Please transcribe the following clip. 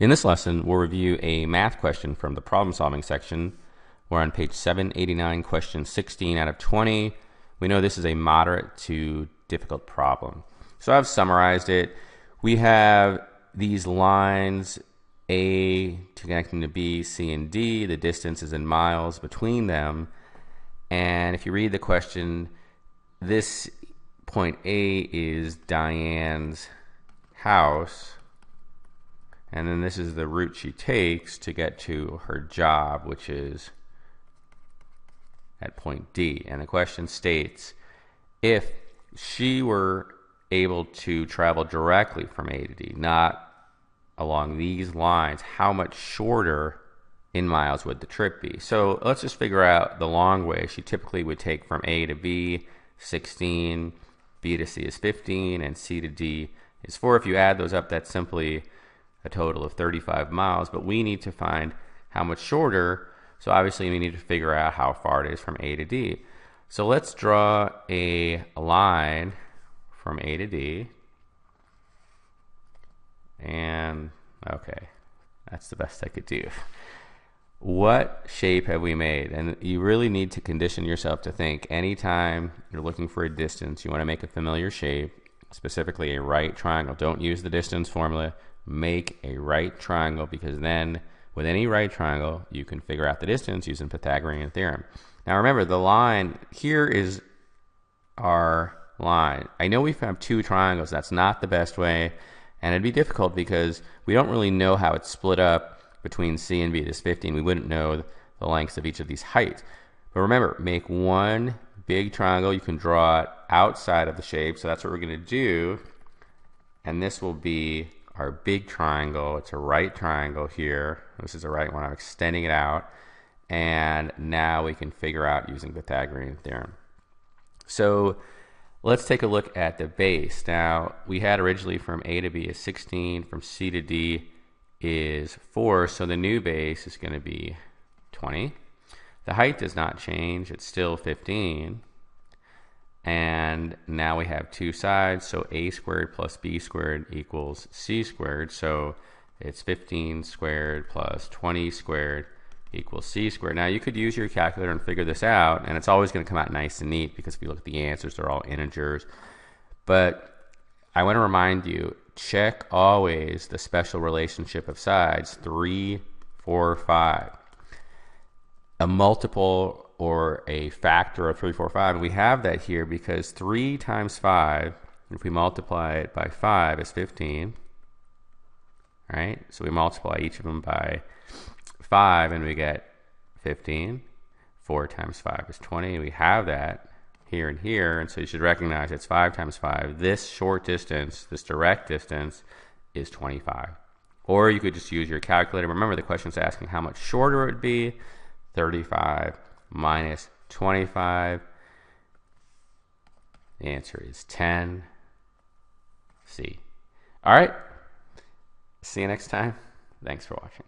In this lesson, we'll review a math question from the problem-solving section. We're on page 789, question 16 out of 20. We know this is a moderate to difficult problem. So I've summarized it. We have these lines, A connecting to B, C, and D. The distance is in miles between them. And if you read the question, this point A is Diane's house. And then this is the route she takes to get to her job, which is at point D. And the question states, if she were able to travel directly from A to D, not along these lines, how much shorter in miles would the trip be? So let's just figure out the long way. She typically would take from A to B, 16, B to C is 15, and C to D is 4. If you add those up, that's simply a total of 35 miles, but we need to find how much shorter, so obviously we need to figure out how far it is from A to D. So let's draw a line from A to D, and okay, that's the best I could do. What shape have we made? And you really need to condition yourself to think anytime you're looking for a distance, you want to make a familiar shape, specifically a right triangle. Don't use the distance formula. Make a right triangle, because then with any right triangle you can figure out the distance using Pythagorean theorem. Now remember, the line here is our line. I know we have two triangles. That's not the best way, and it'd be difficult because we don't really know how it's split up between C and B. This 15, we wouldn't know the lengths of each of these heights. But remember, make one big triangle. You can draw it outside of the shape, so that's what we're going to do, and this will be our big triangle. It's a right triangle here. This is a right one. I'm extending it out. And now we can figure out using Pythagorean theorem. So let's take a look at the base. Now, we had originally from A to B is 16, from C to D is 4, so the new base is going to be 20. The height does not change. It's still 15. And now we have two sides, so a squared plus b squared equals c squared. So it's 15 squared plus 20 squared equals c squared. Now you could use your calculator and figure this out, and it's always going to come out nice and neat because if you look at the answers, they're all integers. But I want to remind you, check always the special relationship of sides, 3, 4, 5. A multiple or a factor of 3, 4, 5, and we have that here because 3 times 5, if we multiply it by 5, is 15, right? So we multiply each of them by 5 and we get 15. 4 times 5 is 20. We have that here and here, and so you should recognize it's 5 times 5. This short distance, this direct distance, is 25. Or you could just use your calculator. Remember, the question's asking how much shorter it would be. 35 minus 25. The answer is 10. C. All right. See you next time. Thanks for watching.